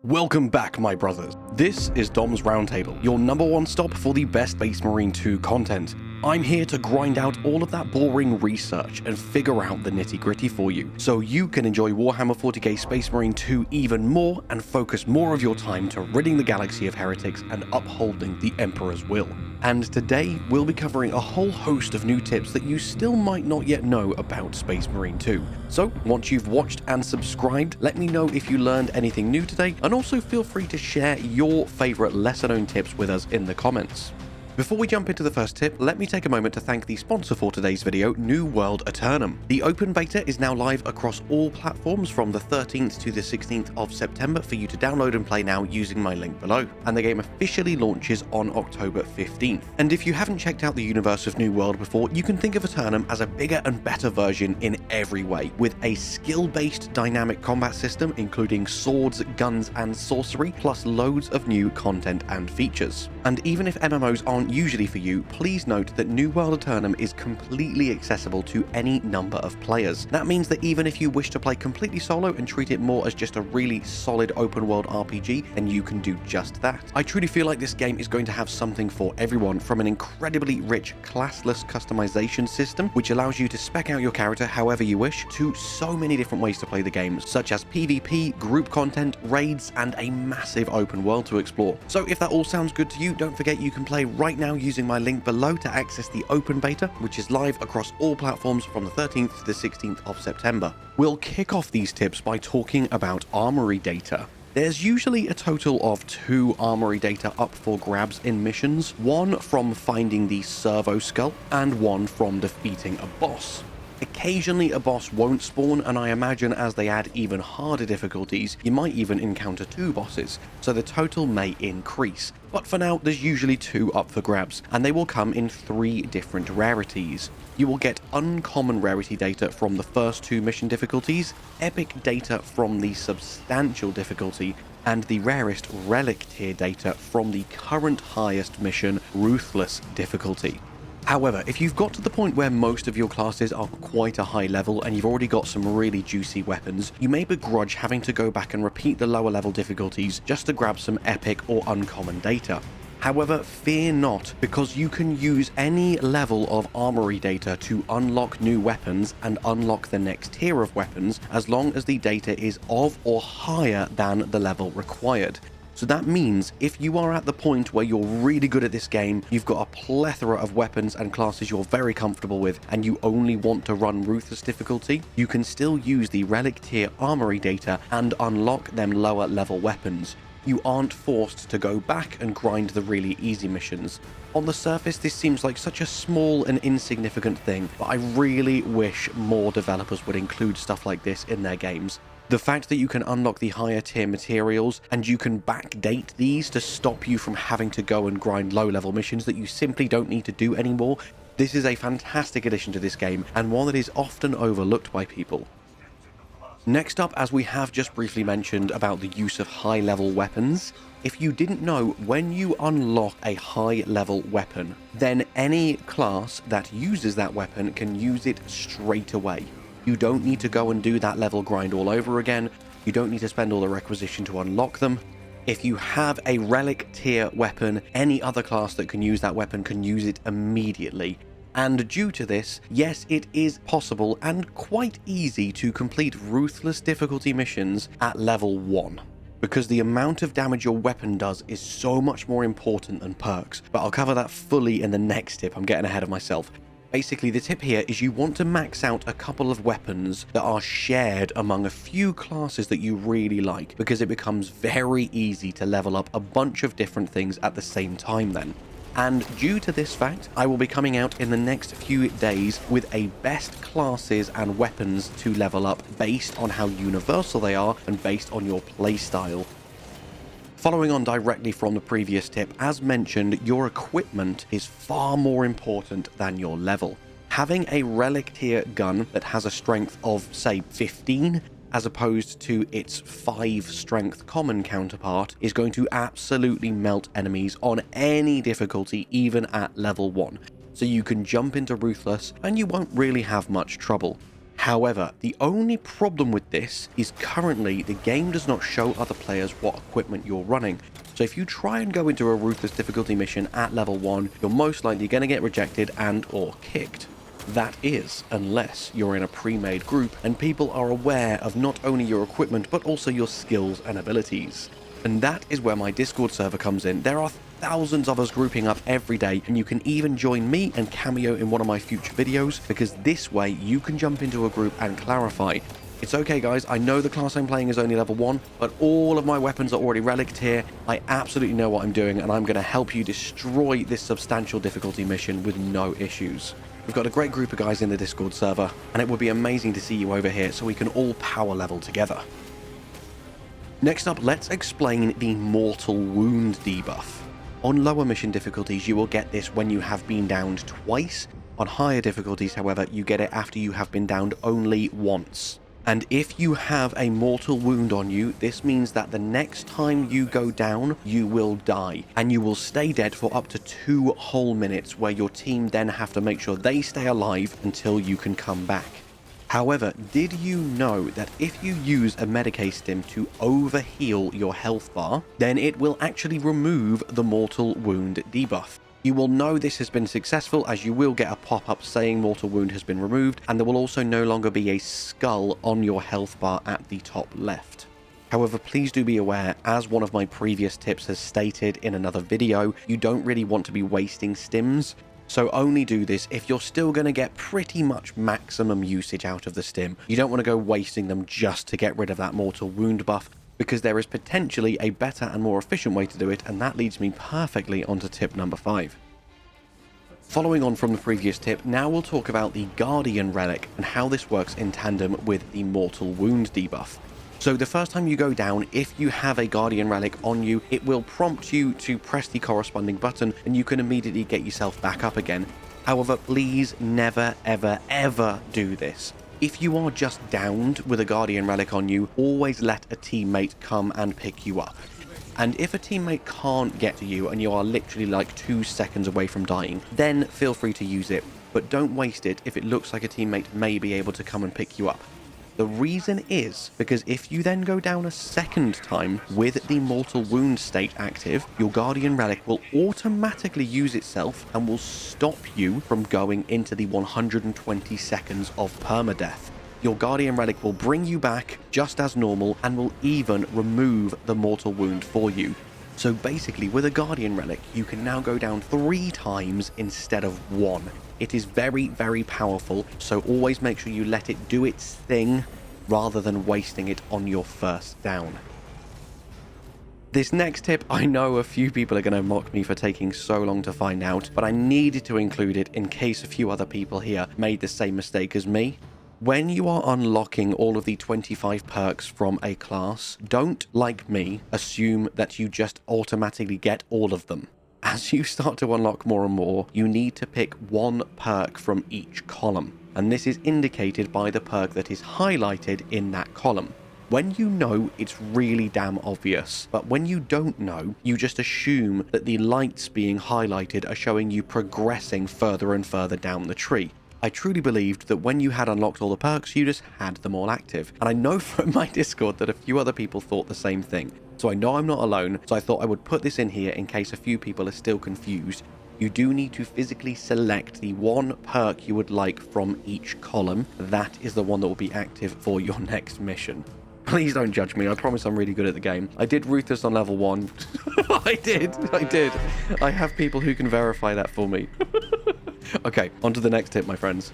Welcome back, my brothers. This is Dom's Roundtable, your #1 stop for the best Space Marine 2 content. I'm here to grind out all of that boring research and figure out the nitty-gritty for you, so you can enjoy Warhammer 40k Space Marine 2 even more and focus more of your time to ridding the galaxy of heretics and upholding the Emperor's will. And today, we'll be covering a whole host of new tips that you still might not yet know about Space Marine 2. So, once you've watched and subscribed, let me know if you learned anything new today, and also feel free to share your favourite lesser-known tips with us in the comments. Before we jump into the first tip, let me take a moment to thank the sponsor for today's video, New World Aeternum. The open beta is now live across all platforms from the 13th to the 16th of September for you to download and play now using my link below, and the game officially launches on October 15th. And if you haven't checked out the universe of New World before, you can think of Aeternum as a bigger and better version in every way, with a skill-based dynamic combat system including swords, guns, and sorcery, plus loads of new content and features. And even if MMOs aren't usually for you, please note that New World Aeternum is completely accessible to any number of players. That means that even if you wish to play completely solo and treat it more as just a really solid open world RPG, then you can do just that. I truly feel like this game is going to have something for everyone, from an incredibly rich classless customization system, which allows you to spec out your character however you wish, to so many different ways to play the game, such as PvP, group content, raids, and a massive open world to explore. So if that all sounds good to you, don't forget you can play right now using my link below to access the open beta, which is live across all platforms from the 13th to the 16th of September. We'll kick off these tips by talking about Armoury Data. There's usually a total of 2 Armoury Data up for grabs in missions, one from finding the servo skull and one from defeating a boss. Occasionally a boss won't spawn, and I imagine as they add even harder difficulties, you might even encounter 2 bosses, so the total may increase. But for now, there's usually 2 up for grabs, and they will come in 3 different rarities. You will get uncommon rarity data from the first 2 mission difficulties, epic data from the substantial difficulty, and the rarest relic tier data from the current highest mission, ruthless difficulty. However, if you've got to the point where most of your classes are quite a high level and you've already got some really juicy weapons, you may begrudge having to go back and repeat the lower level difficulties just to grab some epic or uncommon data. However, fear not, because you can use any level of Armoury Data to unlock new weapons and unlock the next tier of weapons, as long as the data is of or higher than the level required. So that means if you are at the point where you're really good at this game, you've got a plethora of weapons and classes you're very comfortable with, and you only want to run Ruthless difficulty, you can still use the Relic tier Armoury Data and unlock them lower level weapons. You aren't forced to go back and grind the really easy missions. On the surface, this seems like such a small and insignificant thing, but I really wish more developers would include stuff like this in their games. The fact that you can unlock the higher tier materials and you can backdate these to stop you from having to go and grind low level missions that you simply don't need to do anymore, this is a fantastic addition to this game, and one that is often overlooked by people. Next up, as we have just briefly mentioned about the use of high level weapons, if you didn't know, when you unlock a high level weapon, then any class that uses that weapon can use it straight away. You don't need to go and do that level grind all over again. You don't need to spend all the requisition to unlock them. If you have a relic tier weapon, any other class that can use that weapon can use it immediately. And due to this, yes, it is possible and quite easy to complete Ruthless difficulty missions at level 1. Because the amount of damage your weapon does is so much more important than perks. But I'll cover that fully in the next tip. I'm getting ahead of myself. Basically, the tip here is you want to max out a couple of weapons that are shared among a few classes that you really like, because it becomes very easy to level up a bunch of different things at the same time then. And due to this fact, I will be coming out in the next few days with a best classes and weapons to level up based on how universal they are and based on your playstyle. Following on directly from the previous tip, as mentioned, your equipment is far more important than your level. Having a relic tier gun that has a strength of, say, 15, as opposed to its 5 strength common counterpart, is going to absolutely melt enemies on any difficulty, even at level 1. So you can jump into Ruthless and you won't really have much trouble. However, the only problem with this is currently the game does not show other players what equipment you're running. So if you try and go into a ruthless difficulty mission at level 1, you're most likely going to get rejected and or kicked. That is, unless you're in a pre-made group and people are aware of not only your equipment but also your skills and abilities. And that is where my Discord server comes in. There are thousands of us grouping up every day, and you can even join me and cameo in one of my future videos, because this way you can jump into a group and clarify. It's okay guys, I know the class I'm playing is only level 1, but all of my weapons are already relicked here. I absolutely know what I'm doing, and I'm going to help you destroy this substantial difficulty mission with no issues. We've got a great group of guys in the Discord server, and it would be amazing to see you over here so we can all power level together. Next up, let's explain the Mortal Wound debuff. On lower mission difficulties, you will get this when you have been downed twice. On higher difficulties, however, you get it after you have been downed only once. And if you have a mortal wound on you, this means that the next time you go down, you will die. And you will stay dead for up to 2 whole minutes, where your team then have to make sure they stay alive until you can come back. However, did you know that if you use a Medicae stim to overheal your health bar, then it will actually remove the Mortal Wound debuff? You will know this has been successful, as you will get a pop-up saying Mortal Wound has been removed, and there will also no longer be a skull on your health bar at the top left. However, please do be aware, as one of my previous tips has stated in another video, you don't really want to be wasting stims. So only do this if you're still going to get pretty much maximum usage out of the stim. You don't want to go wasting them just to get rid of that mortal wound buff, because there is potentially a better and more efficient way to do it, and that leads me perfectly onto tip number 5. Following on from the previous tip, now we'll talk about the Guardian Relic and how this works in tandem with the Mortal Wound debuff. So the first time you go down, if you have a Guardian Relic on you, it will prompt you to press the corresponding button and you can immediately get yourself back up again. However, please never, ever, ever do this. If you are just downed with a Guardian Relic on you, always let a teammate come and pick you up. And if a teammate can't get to you and you are literally like 2 seconds away from dying, then feel free to use it. But don't waste it if it looks like a teammate may be able to come and pick you up. The reason is because if you then go down a second time with the Mortal Wound state active, your Guardian Relic will automatically use itself and will stop you from going into the 120 seconds of permadeath. Your Guardian Relic will bring you back just as normal and will even remove the Mortal Wound for you. So basically, with a Guardian Relic, you can now go down 3 times instead of 1. It is very, very powerful, so always make sure you let it do its thing rather than wasting it on your first down. This next tip, I know a few people are going to mock me for taking so long to find out, but I needed to include it in case a few other people here made the same mistake as me. When you are unlocking all of the 25 perks from a class, don't, like me, assume that you just automatically get all of them. As you start to unlock more and more, you need to pick 1 perk from each column, and this is indicated by the perk that is highlighted in that column. When you know, it's really damn obvious, but when you don't know, you just assume that the lights being highlighted are showing you progressing further and further down the tree. I truly believed that when you had unlocked all the perks, you just had them all active. And I know from my Discord that a few other people thought the same thing. So I know I'm not alone, so I thought I would put this in here in case a few people are still confused. You do need to physically select the 1 perk you would like from each column. That is the one that will be active for your next mission. Please don't judge me. I promise I'm really good at the game. I did Ruthless on level 1. I did. I have people who can verify that for me. Okay, on to the next tip, my friends.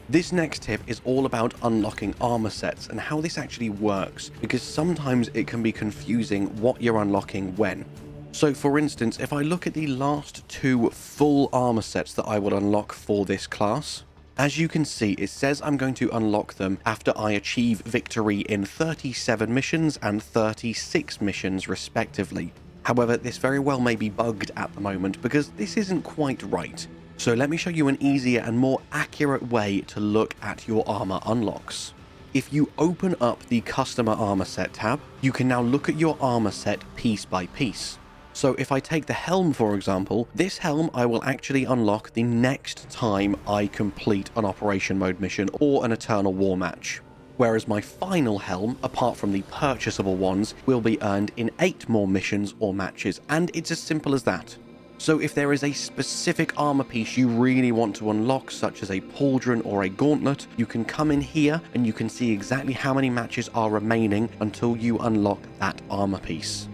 This next tip is all about unlocking armor sets and how this actually works, because sometimes it can be confusing what you're unlocking when. So for instance, if I look at the last 2 full armor sets that I will unlock for this class, as you can see, it says I'm going to unlock them after I achieve victory in 37 missions and 36 missions respectively. However, this very well may be bugged at the moment because this isn't quite right. So let me show you an easier and more accurate way to look at your armor unlocks. If you open up the customer armor set tab, you can now look at your armor set piece by piece. So if I take the helm, for example, this helm I will actually unlock the next time I complete an Operation Mode mission or an Eternal War match. Whereas my final helm, apart from the purchasable ones, will be earned in 8 more missions or matches, and it's as simple as that. So if there is a specific armor piece you really want to unlock, such as a pauldron or a gauntlet, you can come in here and you can see exactly how many matches are remaining until you unlock that armor piece.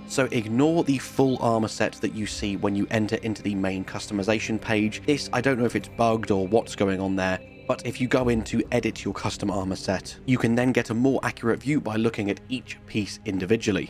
So ignore the full armor set that you see when you enter into the main customization page. This, I don't know if it's bugged or what's going on there, but if you go in to edit your custom armor set, you can then get a more accurate view by looking at each piece individually.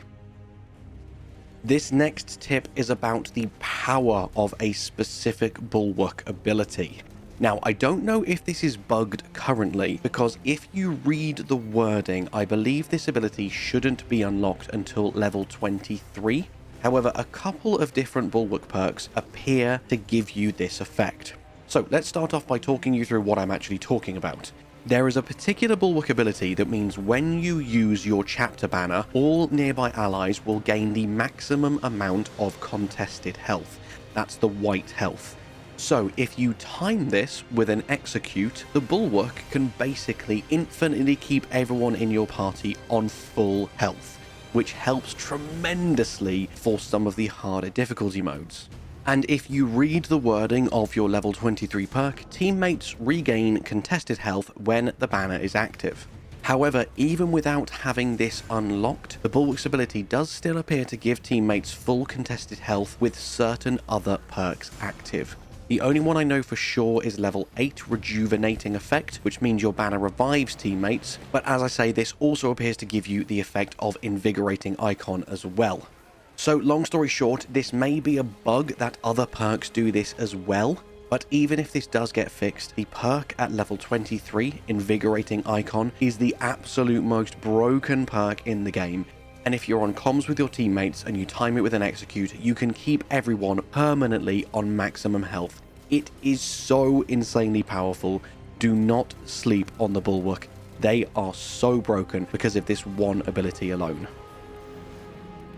This next tip is about the power of a specific bulwark ability. Now, I don't know if this is bugged currently, because if you read the wording, I believe this ability shouldn't be unlocked until level 23. However, a couple of different bulwark perks appear to give you this effect. So let's start off by talking you through what I'm actually talking about. There is a particular bulwark ability that means when you use your chapter banner, all nearby allies will gain the maximum amount of contested health. That's the white health. So if you time this with an execute, the bulwark can basically infinitely keep everyone in your party on full health, which helps tremendously for some of the harder difficulty modes. And if you read the wording of your level 23 perk, teammates regain contested health when the banner is active. However, even without having this unlocked, the bulwark's ability does still appear to give teammates full contested health with certain other perks active. The only one I know for sure is level 8 Rejuvenating Effect, which means your banner revives teammates, but as I say, this also appears to give you the effect of Invigorating Icon as well. So long story short, this may be a bug that other perks do this as well, but even if this does get fixed, the perk at level 23, Invigorating Icon, is the absolute most broken perk in the game. And if you're on comms with your teammates and you time it with an execute, you can keep everyone permanently on maximum health. It is so insanely powerful. Do not sleep on the bulwark. They are so broken because of this one ability alone.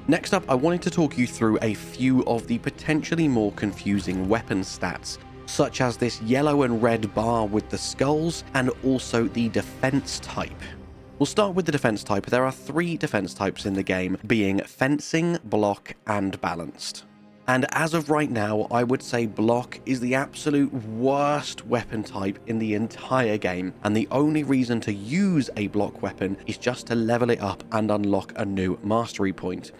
Next up, I wanted to talk you through a few of the potentially more confusing weapon stats, such as this yellow and red bar with the skulls, and also the defense type. We'll start with the defense type. There are 3 defense types in the game, being fencing, block, and balanced. And as of right now, I would say block is the absolute worst weapon type in the entire game, and the only reason to use a block weapon is just to level it up and unlock a new mastery point.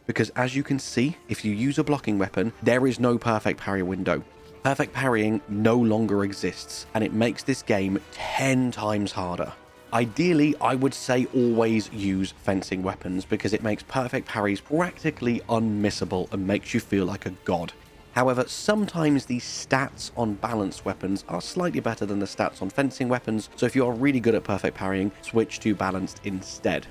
Because as you can see, if you use a blocking weapon, there is no perfect parry window. Perfect parrying no longer exists, and it makes this game 10 times harder. Ideally, I would say always use fencing weapons because it makes perfect parries practically unmissable and makes you feel like a god. However, sometimes the stats on balanced weapons are slightly better than the stats on fencing weapons, so if you are really good at perfect parrying, switch to balanced instead.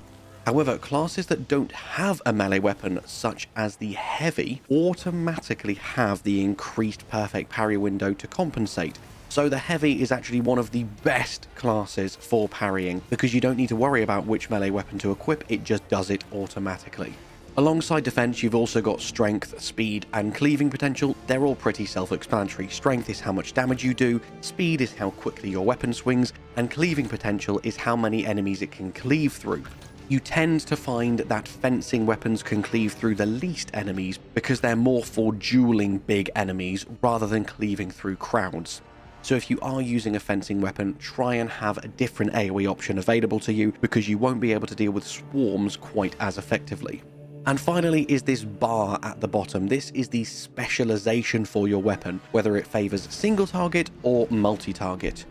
However, classes that don't have a melee weapon, such as the heavy, automatically have the increased perfect parry window to compensate. So the heavy is actually one of the best classes for parrying, because you don't need to worry about which melee weapon to equip, it just does it automatically. Alongside defense, you've also got strength, speed, and cleaving potential. They're all pretty self-explanatory. Strength is how much damage you do, speed is how quickly your weapon swings, and cleaving potential is how many enemies it can cleave through. You tend to find that fencing weapons can cleave through the least enemies because they're more for dueling big enemies rather than cleaving through crowds. So if you are using a fencing weapon, try and have a different AoE option available to you because you won't be able to deal with swarms quite as effectively. And finally is this bar at the bottom. This is the specialization for your weapon, whether it favors single target or multi-target.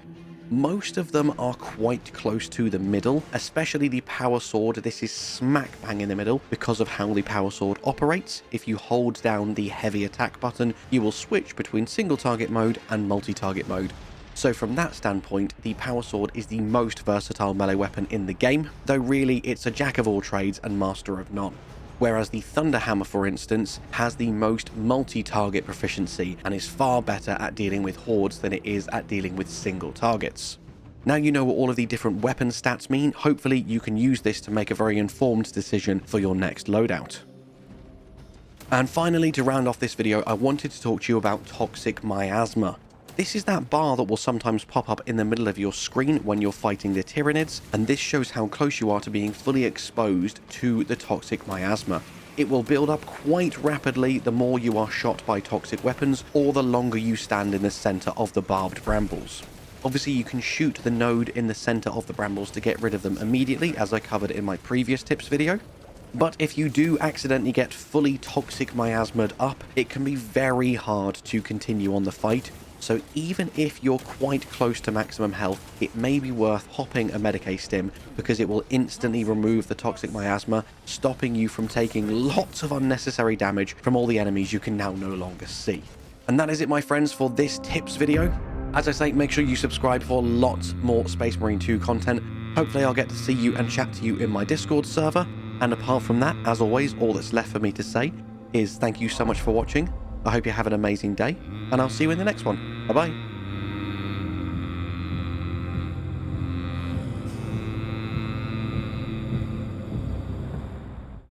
Most of them are quite close to the middle, especially the Powersword. This is smack bang in the middle because of how the Powersword operates. If you hold down the heavy attack button, you will switch between single target mode and multi-target mode. So from that standpoint, the Powersword is the most versatile melee weapon in the game, though really it's a jack of all trades and master of none. Whereas the Thunderhammer, for instance, has the most multi-target proficiency and is far better at dealing with hordes than it is at dealing with single targets. Now you know what all of the different weapon stats mean, hopefully you can use this to make a very informed decision for your next loadout. And finally, to round off this video, I wanted to talk to you about Toxic Miasma. This is that bar that will sometimes pop up in the middle of your screen when you're fighting the Tyranids, and this shows how close you are to being fully exposed to the Toxic Miasma. It will build up quite rapidly the more you are shot by toxic weapons, or the longer you stand in the center of the barbed brambles. Obviously, you can shoot the node in the center of the brambles to get rid of them immediately, as I covered in my previous tips video. But if you do accidentally get fully toxic miasma'd up, it can be very hard to continue on the fight. So even if you're quite close to maximum health, it may be worth hopping a Medicae stim, because it will instantly remove the toxic miasma, stopping you from taking lots of unnecessary damage from all the enemies you can now no longer see. And that is it, my friends, for this tips video. As I say, make sure you subscribe for lots more Space Marine 2 content. Hopefully I'll get to see you and chat to you in my Discord server. And apart from that, as always, all that's left for me to say is thank you so much for watching. I hope you have an amazing day, and I'll see you in the next one. Bye-bye.